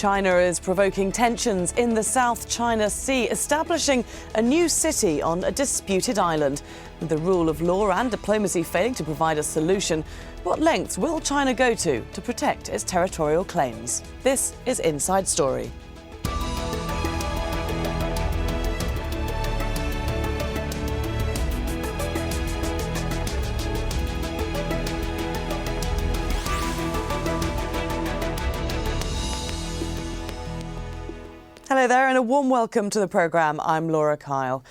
China is provoking tensions in the South China Sea, establishing a new city on a disputed island. With the rule of law and diplomacy failing to provide a solution, what lengths will China go to protect its territorial claims? This is Inside Story. Hello there and a warm welcome to the programme. I'm Laura Kyle.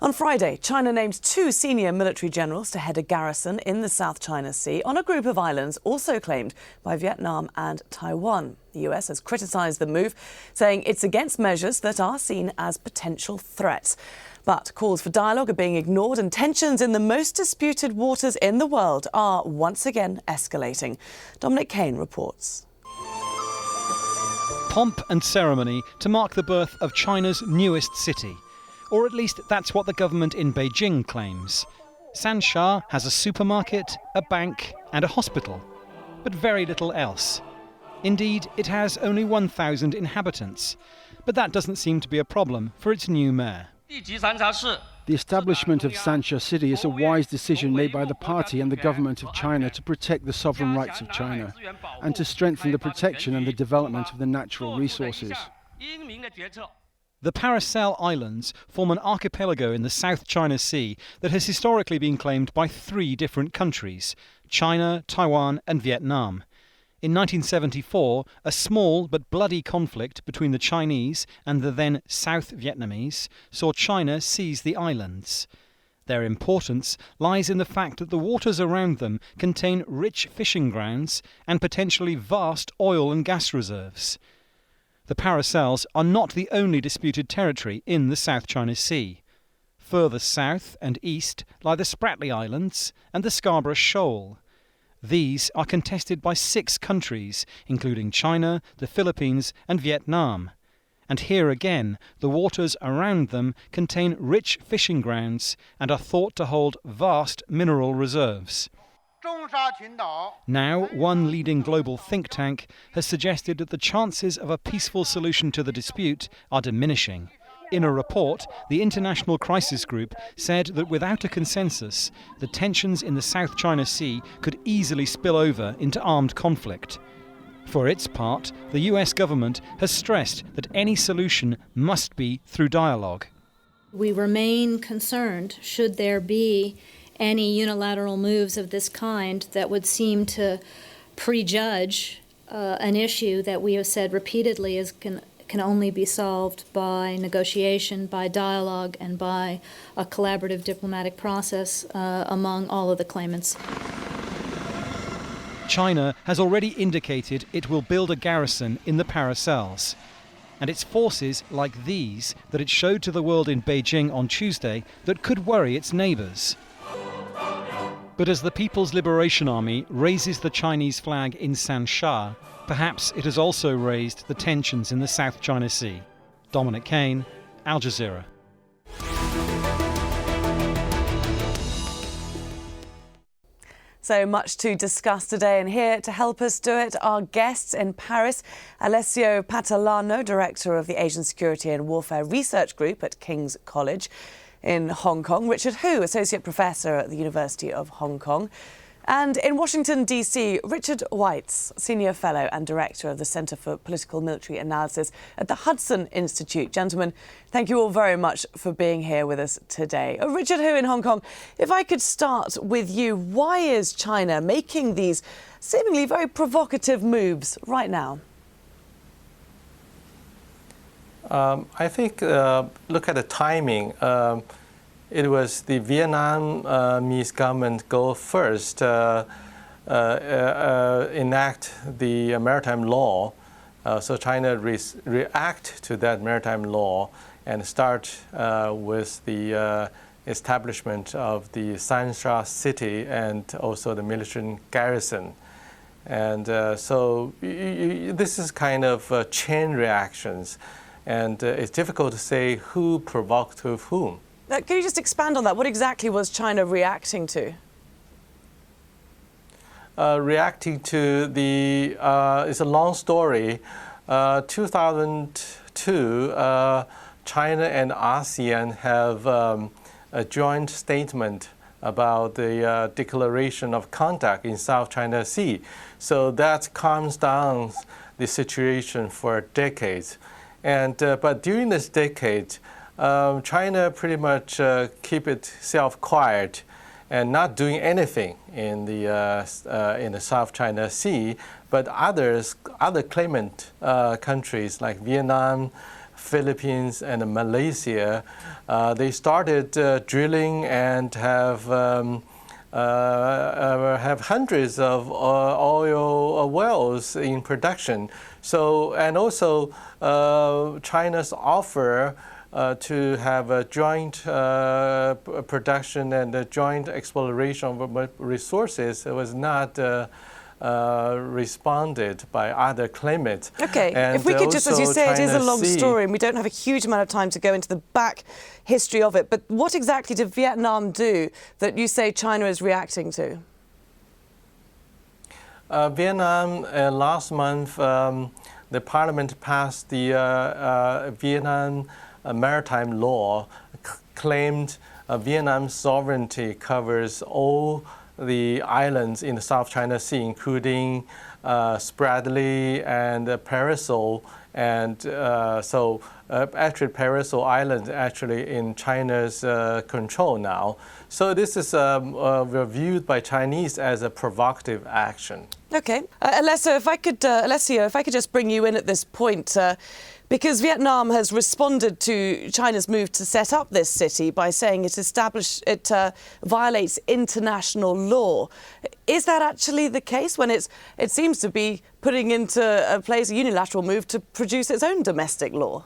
On Friday, China named 2 senior military generals to head a garrison in the South China Sea on a group of islands also claimed by Vietnam and Taiwan. The US has criticised the move, saying it's against measures that are seen as potential threats. But calls for dialogue are being ignored and tensions in the most disputed waters in the world are once again escalating. Dominic Kane reports. Pomp and ceremony to mark the birth of China's newest city. Or at least that's what the government in Beijing claims. Sanxa has a supermarket, a bank and a hospital, but very little else. Indeed, it has only 1,000 inhabitants, but that doesn't seem to be a problem for its new mayor. The establishment of Sanxa City is a wise decision made by the party and the government of China to protect the sovereign rights of China and to strengthen the protection and the development of the natural resources. The Paracel Islands form an archipelago in the South China Sea that has historically been claimed by 3 different countries: China, Taiwan and Vietnam. In 1974, a small but bloody conflict between the Chinese and the then South Vietnamese saw China seize the islands. Their importance lies in the fact that the waters around them contain rich fishing grounds and potentially vast oil and gas reserves. The Paracels are not the only disputed territory in the South China Sea. Further south and east lie the Spratly Islands and the Scarborough Shoal. These are contested by 6 countries, including China, the Philippines and Vietnam. And here again, the waters around them contain rich fishing grounds and are thought to hold vast mineral reserves. Now, one leading global think tank has suggested that the chances of a peaceful solution to the dispute are diminishing. In a report, the International Crisis Group said that without a consensus, the tensions in the South China Sea could easily spill over into armed conflict. For its part, the US government has stressed that any solution must be through dialogue. We remain concerned should there be any unilateral moves of this kind that would seem to prejudge an issue that we have said repeatedly can only be solved by negotiation, by dialogue, and by a collaborative diplomatic process among all of the claimants. China has already indicated it will build a garrison in the Paracels. And it's forces like these that it showed to the world in Beijing on Tuesday that could worry its neighbours. But as the People's Liberation Army raises the Chinese flag in Sanxa, perhaps it has also raised the tensions in the South China Sea. Dominic Kane, Al Jazeera. So much to discuss today, and here to help us do it are guests in Paris: Alessio Patalano, Director of the Asian Security and Warfare Research Group at King's College in Hong Kong; Richard Hu, Associate Professor at the University of Hong Kong; and in Washington, D.C., Richard Weitz, Senior Fellow and Director of the Center for Political Military Analysis at the Hudson Institute. Gentlemen, thank you all very much for being here with us today. Richard Hu in Hong Kong, if I could start with you, why is China making these seemingly very provocative moves right now? I think, look at the timing. It was the Vietnamese government go first, enact the maritime law. So China react to that maritime law and start with the establishment of the Sanxa city and also the military garrison. And so this is kind of chain reactions. And it's difficult to say who provoked whom. Can you just expand on that? What exactly was China reacting to? Reacting to the, it's a long story. 2002, China and ASEAN have a joint statement about the declaration of conduct in South China Sea. So that calms down the situation for decades. And but during this decade, China pretty much keep itself quiet and not doing anything in the South China Sea. But other claimant countries like Vietnam, Philippines, and Malaysia, they started drilling and have hundreds of oil wells in production. So, and also China's offer to have a joint production and a joint exploration of resources was not responded by other claimants. Okay, and if we could just, as you say, it is a long Sea. story and we don't have a huge amount of time to go into the back history of it, but what exactly did Vietnam do that you say China is reacting to? Vietnam, last month, the parliament passed the Vietnam maritime law, claimed Vietnam's sovereignty covers all the islands in the South China Sea, including Spratly and Paracel, and actually Paracel Island actually in China's control now. So this is viewed by Chinese as a provocative action. Okay, Alessio, if I could just bring you in at this point. Because Vietnam has responded to China's move to set up this city by saying it violates international law. Is that actually the case when it seems to be putting into place a unilateral move to produce its own domestic law?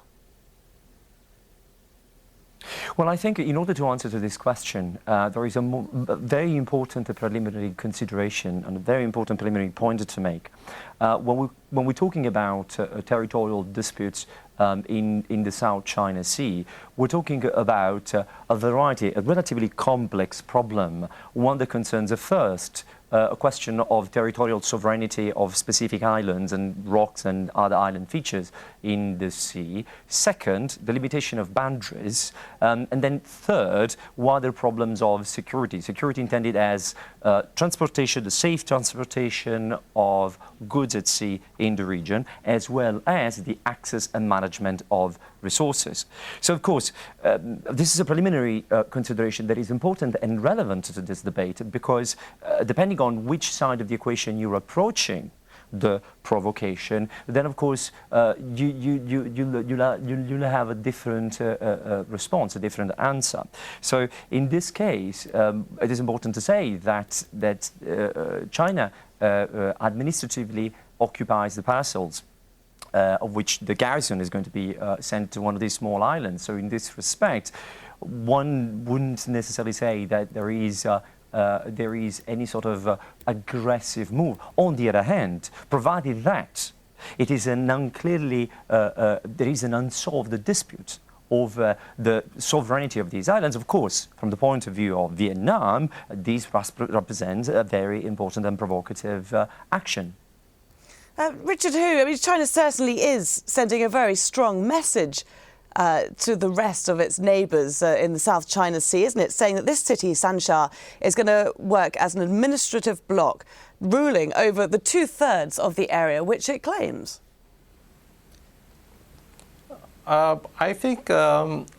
Well, I think in order to answer to this question, there is a very important preliminary consideration and a very important preliminary point to make. When we're talking about territorial disputes in the South China Sea, we're talking about a relatively complex problem, one that concerns first a question of territorial sovereignty of specific islands and rocks and other island features in the sea. Second, the limitation of boundaries. And then third, wider problems of security. Security intended as transportation, the safe transportation of goods at sea in the region, as well as the access and management of resources. So, of course, this is a preliminary consideration that is important and relevant to this debate because depending on which side of the equation you're approaching the provocation, then of course you'll have a different response, a different answer. So in this case, it is important to say that China administratively occupies the parcels of which the garrison is going to be sent to one of these small islands. So in this respect, one wouldn't necessarily say that there is any sort of aggressive move. On the other hand, provided that it is there is an unsolved dispute over the sovereignty of these islands, of course, from the point of view of Vietnam, these represent a very important and provocative action. Richard Hu, I mean, China certainly is sending a very strong message to the rest of its neighbours in the South China Sea, isn't it? Saying that this city, Sanxa, is going to work as an administrative bloc, ruling over the 2/3 of the area which it claims. I think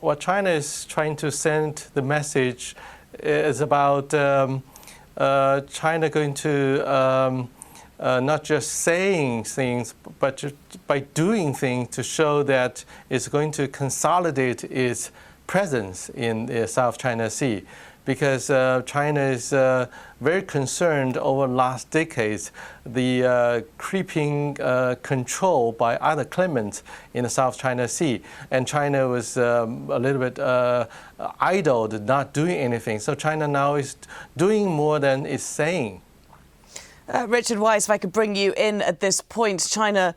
what China is trying to send the message is about China going to not just saying things, but just by doing things to show that it's going to consolidate its presence in the South China Sea. Because China is very concerned over the last decades, the creeping control by other claimants in the South China Sea. And China was a little bit idle, not doing anything. So China now is doing more than it's saying. Richard Weiss, if I could bring you in at this point, China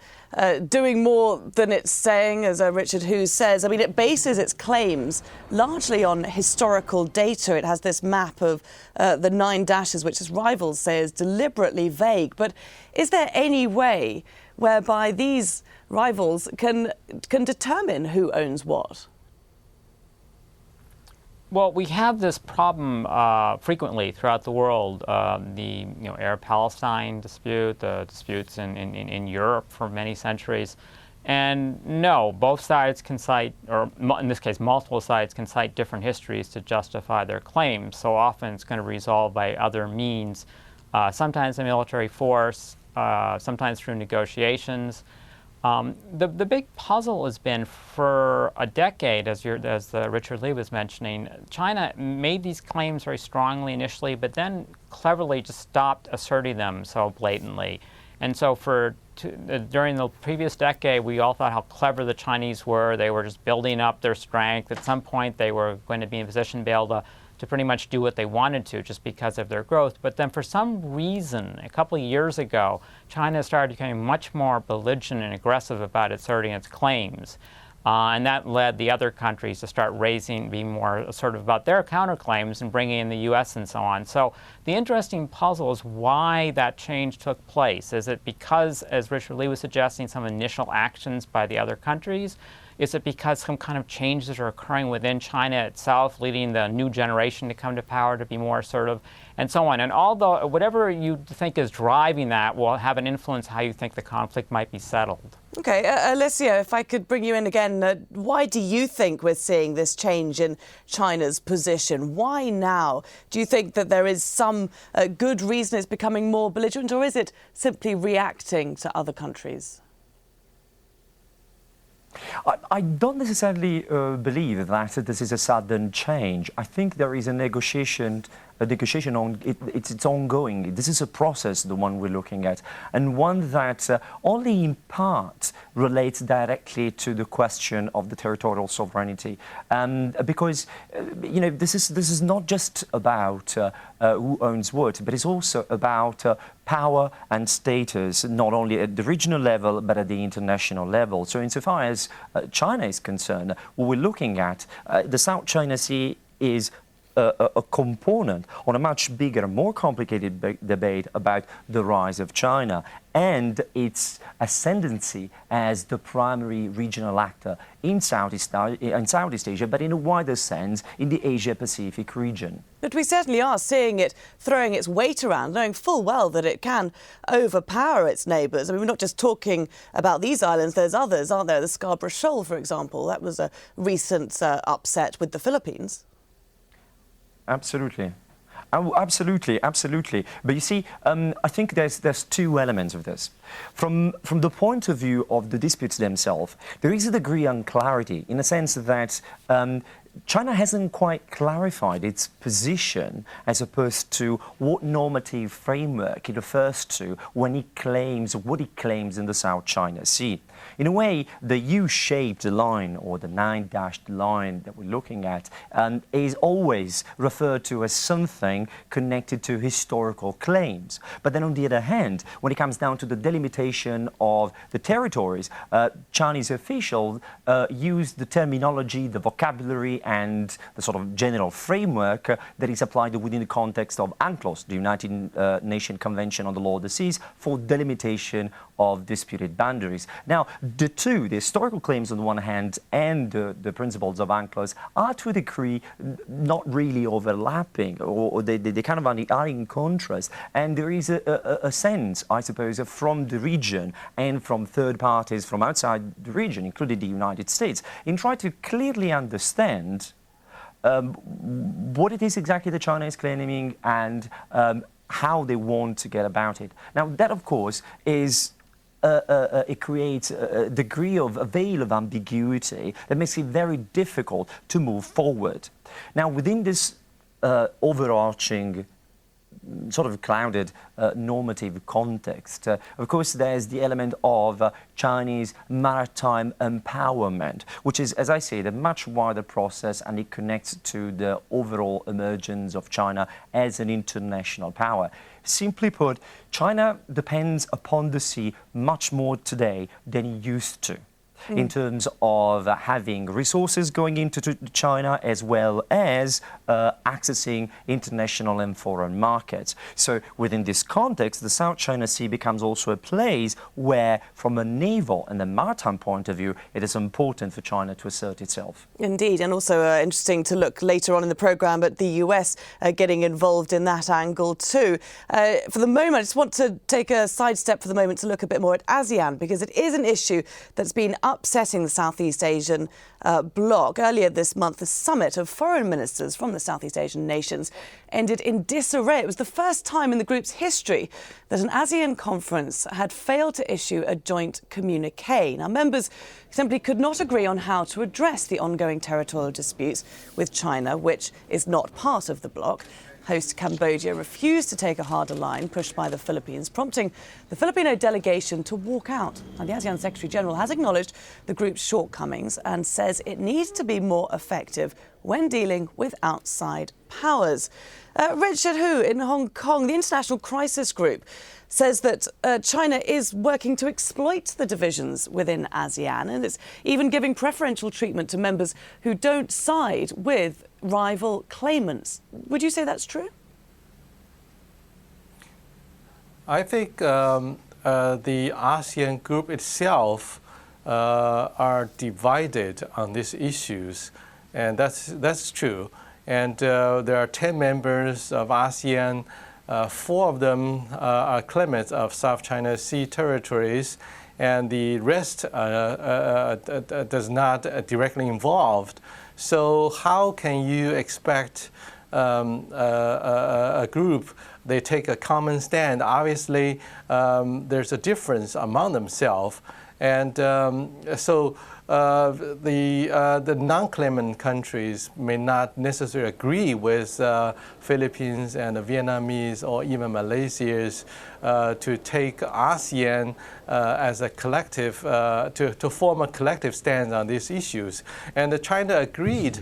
doing more than it's saying, as Richard Hu says. I mean, it bases its claims largely on historical data. It has this map of the 9 dashes, which its rivals say is deliberately vague. But is there any way whereby these rivals can determine who owns what? Well, we have this problem frequently throughout the world. The Arab-Palestine dispute, the disputes in Europe for many centuries. And no, both sides can cite, or in this case, multiple sides can cite different histories to justify their claims. So often it's going to be resolved by other means, sometimes a military force, sometimes through negotiations. The big puzzle has been for a decade, as Richard Lee was mentioning, China made these claims very strongly initially, but then cleverly just stopped asserting them so blatantly. And so during the previous decade, we all thought how clever the Chinese were. They were just building up their strength. At some point, they were going to be in a position to be able to pretty much do what they wanted to just because of their growth. But then for some reason, a couple of years ago, China started becoming much more belligerent and aggressive about asserting its claims. And that led the other countries to start being more assertive about their counterclaims and bringing in the U.S. and so on. So the interesting puzzle is why that change took place. Is it because, as Richard Lee was suggesting, some initial actions by the other countries? Is it because some kind of changes are occurring within China itself, leading the new generation to come to power to be more assertive, and so on? And although whatever you think is driving that will have an influence how you think the conflict might be settled. Okay, Alessio, if I could bring you in again, why do you think we're seeing this change in China's position? Why now? Do you think that there is some good reason it's becoming more belligerent, or is it simply reacting to other countries? I don't necessarily believe that this is a sudden change. I think there is a negotiation on it's ongoing. This is a process, the one we're looking at, and one that only in part relates directly to the question of the territorial sovereignty. Because this is not just about who owns what, but it's also about power and status, not only at the regional level but at the international level. So insofar as China is concerned, what we're looking at, the South China Sea is a component on a much bigger, more complicated debate about the rise of China and its ascendancy as the primary regional actor in Southeast Asia, but in a wider sense in the Asia-Pacific region. But we certainly are seeing it throwing its weight around, knowing full well that it can overpower its neighbours. I mean, we're not just talking about these islands, there's others, aren't there? The Scarborough Shoal, for example, that was a recent upset with the Philippines. Absolutely. Oh, absolutely. But you see, I think there's two elements of this. From the point of view of the disputes themselves, there is a degree of unclarity in the sense that China hasn't quite clarified its position as opposed to what normative framework it refers to when it claims what it claims in the South China Sea. In a way, the U-shaped line or the 9-dashed line that we're looking at is always referred to as something connected to historical claims. But then on the other hand, when it comes down to the delimitation of the territories, Chinese officials use the terminology, the vocabulary and the sort of general framework that is applied within the context of UNCLOS, the United Nations Convention on the Law of the Seas, for delimitation of disputed boundaries. Now, the historical claims on the one hand and the principles of UNCLOS are to a degree not really overlapping, or they kind of are in contrast. And there is a sense, I suppose, from the region and from third parties from outside the region, including the United States, in trying to clearly understand what it is exactly that China is claiming and how they want to get about it. Now, that, of course, is it creates a degree of a veil of ambiguity that makes it very difficult to move forward. Now, within this overarching sort of clouded normative context, of course, there's the element of Chinese maritime empowerment, which is, as I said, a much wider process, and it connects to the overall emergence of China as an international power. Simply put, China depends upon the sea much more today than it used to. in terms of having resources going into China as well as accessing international and foreign markets. So within this context, the South China Sea becomes also a place where, from a naval and a maritime point of view, it is important for China to assert itself. Indeed, and also interesting to look later on in the programme at the US getting involved in that angle too. For the moment, I just want to take a sidestep for the moment to look a bit more at ASEAN, because it is an issue that's been upsetting the Southeast Asian bloc. Earlier this month, the summit of foreign ministers from the Southeast Asian nations ended in disarray. It was the first time in the group's history that an ASEAN conference had failed to issue a joint communique. Now, members simply could not agree on how to address the ongoing territorial disputes with China, which is not part of the bloc. Host Cambodia refused to take a harder line pushed by the Philippines, prompting the Filipino delegation to walk out. Now, the ASEAN Secretary General has acknowledged the group's shortcomings and says it needs to be more effective when dealing with outside powers. Richard Hu in Hong Kong, the International Crisis Group, says that China is working to exploit the divisions within ASEAN, and it's even giving preferential treatment to members who don't side with rival claimants. Would you say that's true? I think the ASEAN group itself are divided on these issues, and that's true. And there are 10 members of ASEAN. 4 of them are claimants of South China Sea territories, and the rest does not directly involved. So how can you expect a group, they take a common stand? Obviously, there's a difference among themselves. And so the non-claimant countries may not necessarily agree with Philippines and the Vietnamese or even Malaysians to take ASEAN as a collective, to form a collective stand on these issues. And China agreed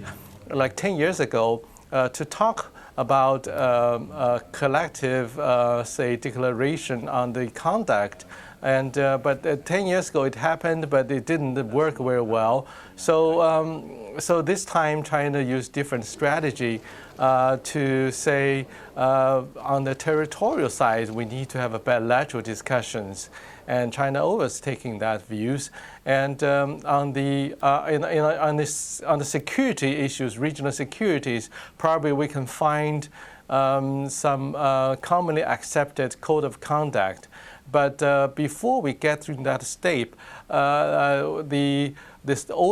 like 10 years ago to talk about a collective, say, declaration on the conduct. And but 10 years ago it happened, but it didn't work very well. So so this time China used different strategy to say on the territorial side we need to have a bilateral discussions, and China always taking that views. And on the on the security issues, regional securities, probably we can find some commonly accepted code of conduct. But before we get through that step, all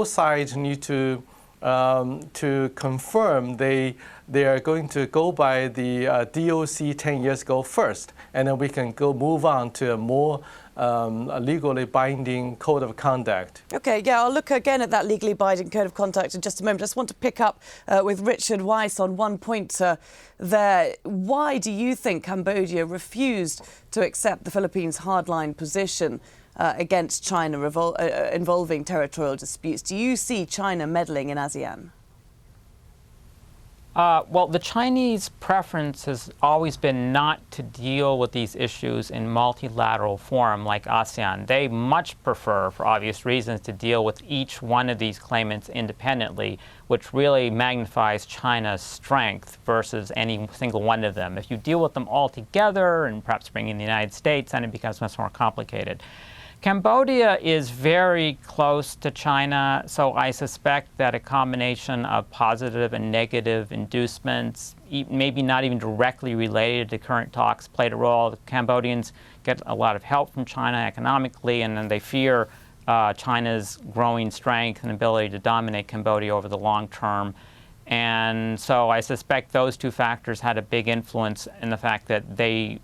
sides need to confirm they are going to go by the DOC 10 years ago first, and then we can move on to a more legally binding code of conduct. OK, yeah, I'll look again at that legally binding code of conduct in just a moment. I just want to pick up with Richard Weiss on one point there. Why do you think Cambodia refused to accept the Philippines' hardline position against China involving territorial disputes? Do you see China meddling in ASEAN? Well, the Chinese preference has always been not to deal with these issues in multilateral forum like ASEAN. They much prefer, for obvious reasons, to deal with each one of these claimants independently, which really magnifies China's strength versus any single one of them. If you deal with them all together and perhaps bring in the United States, then it becomes much more complicated. Cambodia is very close to China, so I suspect that a combination of positive and negative inducements, maybe not even directly related to current talks, played a role. The Cambodians get a lot of help from China economically, and then they fear China's growing strength and ability to dominate Cambodia over the long term. And so I suspect those two factors had a big influence in the fact that they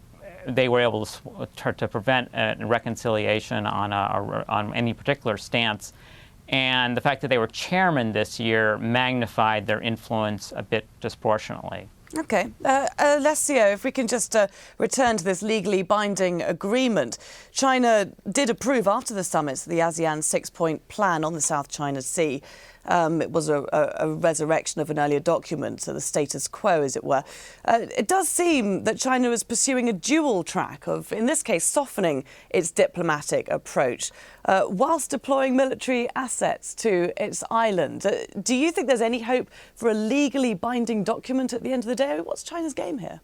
were able to prevent a reconciliation on any particular stance. And the fact that they were chairman this year magnified their influence a bit disproportionately. OK. Alessio, if we can just return to this legally binding agreement. China did approve after the summit the ASEAN 6-point plan on the South China Sea. It was a resurrection of an earlier document, so the status quo, as it were. It does seem that China is pursuing a dual track of, in this case, softening its diplomatic approach whilst deploying military assets to its island. Do you think there's any hope for a legally binding document at the end of the day? What's China's game here?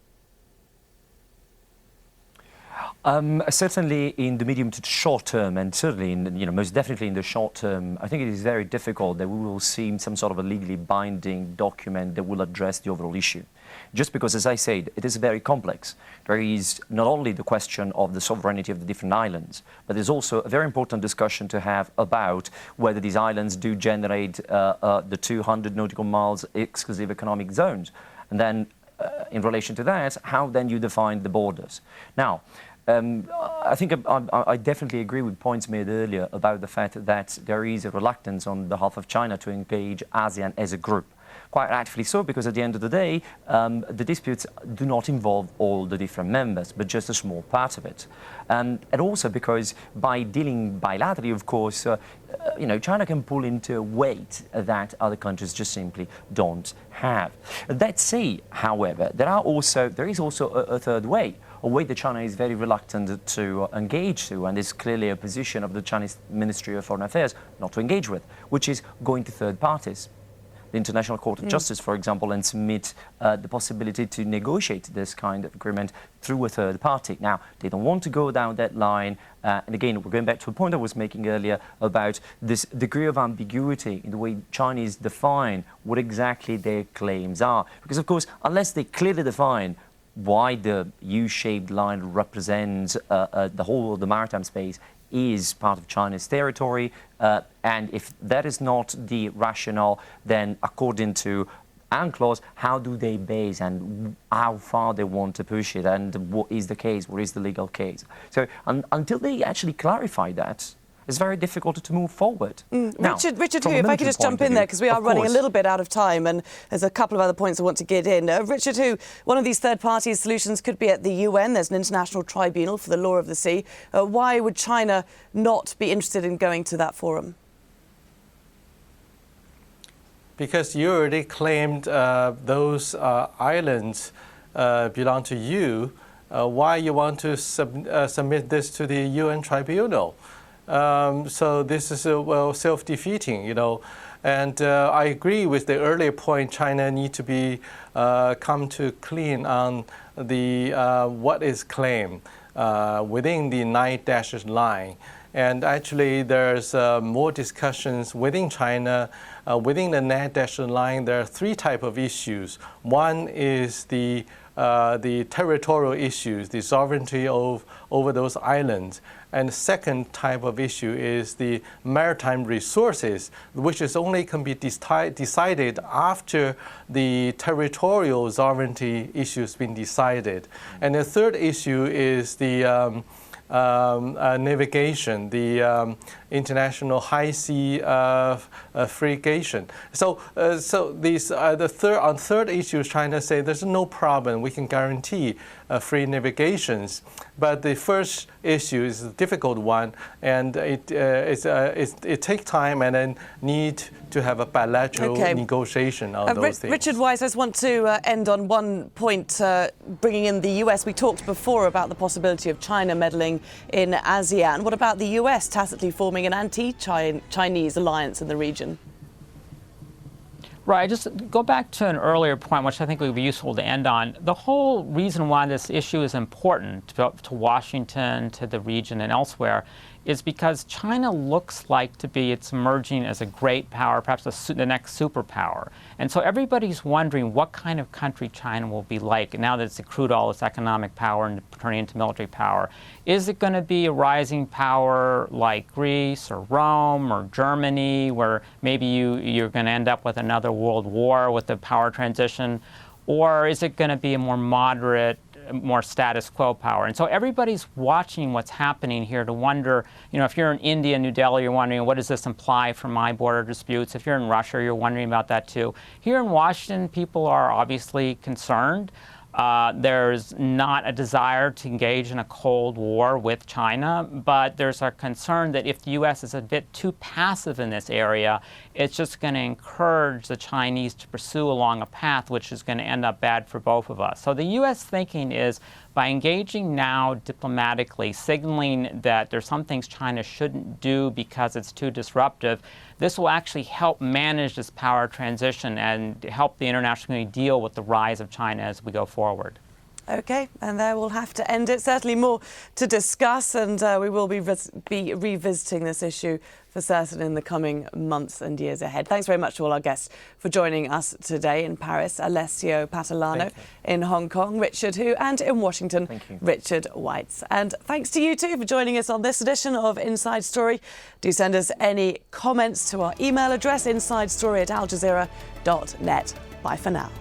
Certainly in the medium to short term, and certainly most definitely in the short term, I think it is very difficult that we will see some sort of a legally binding document that will address the overall issue. Just because, as I said, it is very complex. There is not only the question of the sovereignty of the different islands, but there's also a very important discussion to have about whether these islands do generate the 200 nautical miles exclusive economic zones. And then in relation to that, how then you define the borders. Now, I think I definitely agree with points made earlier about the fact that there is a reluctance on behalf of China to engage ASEAN as a group. Quite rightfully so, because at the end of the day, the disputes do not involve all the different members, but just a small part of it. And also because by dealing bilaterally, of course, China can pull into weight that other countries just simply don't have. That said, however, there is also a third way. A way that China is very reluctant to engage to, and is clearly a position of the Chinese Ministry of Foreign Affairs not to engage with, which is going to third parties. The International Court of Justice, for example, and submit the possibility to negotiate this kind of agreement through a third party. Now, they don't want to go down that line. And again, we're going back to a point I was making earlier about this degree of ambiguity in the way Chinese define what exactly their claims are. Because, of course, unless they clearly define why the U-shaped line represents the whole of the maritime space is part of China's territory, and if that is not the rationale, then according to UNCLOS, how do they base and how far they want to push it, and what is the case, what is the legal case? So until they actually clarify that, it's very difficult to move forward. Now, Richard Hu, if I could just jump in there, because we are running a little bit out of time, and there's a couple of other points I want to get in. Richard Hu, one of these third-party solutions could be at the UN. There's an international tribunal for the law of the sea. Why would China not be interested in going to that forum? Because you already claimed those islands belong to you. Why you want to submit this to the UN tribunal? So this is self-defeating, And I agree with the earlier point. China need to be come to clean on the what is claimed within the 9 dashes line. And actually, there's more discussions within China. Within the 9 dashes line, there are 3 types of issues. One is the territorial issues, the sovereignty over those islands. And the second type of issue is the maritime resources, which is only can be decided after the territorial sovereignty issue has been decided. And the third issue is the navigation, the international high sea frigation. So these on third issues, China say there's no problem. We can guarantee free navigations. But the first issue is a difficult one, and it takes time and then need to have a bilateral negotiation on those things. Richard Weiss, I just want to end on one point, bringing in the US. We talked before about the possibility of China meddling in ASEAN. What about the US tacitly forming an anti-Chinese alliance in the region? Right, just go back to an earlier point, which I think would be useful to end on. The whole reason why this issue is important to Washington, to the region, and elsewhere is because China looks like to be, it's emerging as a great power, perhaps the next superpower. And so everybody's wondering what kind of country China will be like now that it's accrued all its economic power and turning into military power. Is it going to be a rising power like Greece or Rome or Germany, where maybe you're going to end up with another world war with the power transition? Or is it going to be a more moderate, more status quo power? And so everybody's watching what's happening here to wonder, if you're in India, New Delhi, you're wondering, what does this imply for my border disputes? If you're in Russia, you're wondering about that too. Here in Washington, people are obviously concerned. There's not a desire to engage in a Cold War with China, but there's a concern that if the U.S. is a bit too passive in this area, it's just going to encourage the Chinese to pursue along a path which is going to end up bad for both of us. So the U.S. thinking is, by engaging now diplomatically, signaling that there's some things China shouldn't do because it's too disruptive, this will actually help manage this power transition and help the international community deal with the rise of China as we go forward. Okay, and there we'll have to end it. Certainly more to discuss, and we will be revisiting this issue for certain in the coming months and years ahead. Thanks very much to all our guests for joining us today in Paris. Alessio Patalano in Hong Kong, Richard Hu, and in Washington, Richard Weitz. And thanks to you too for joining us on this edition of Inside Story. Do send us any comments to our email address, insidestory@aljazeera.net. Bye for now.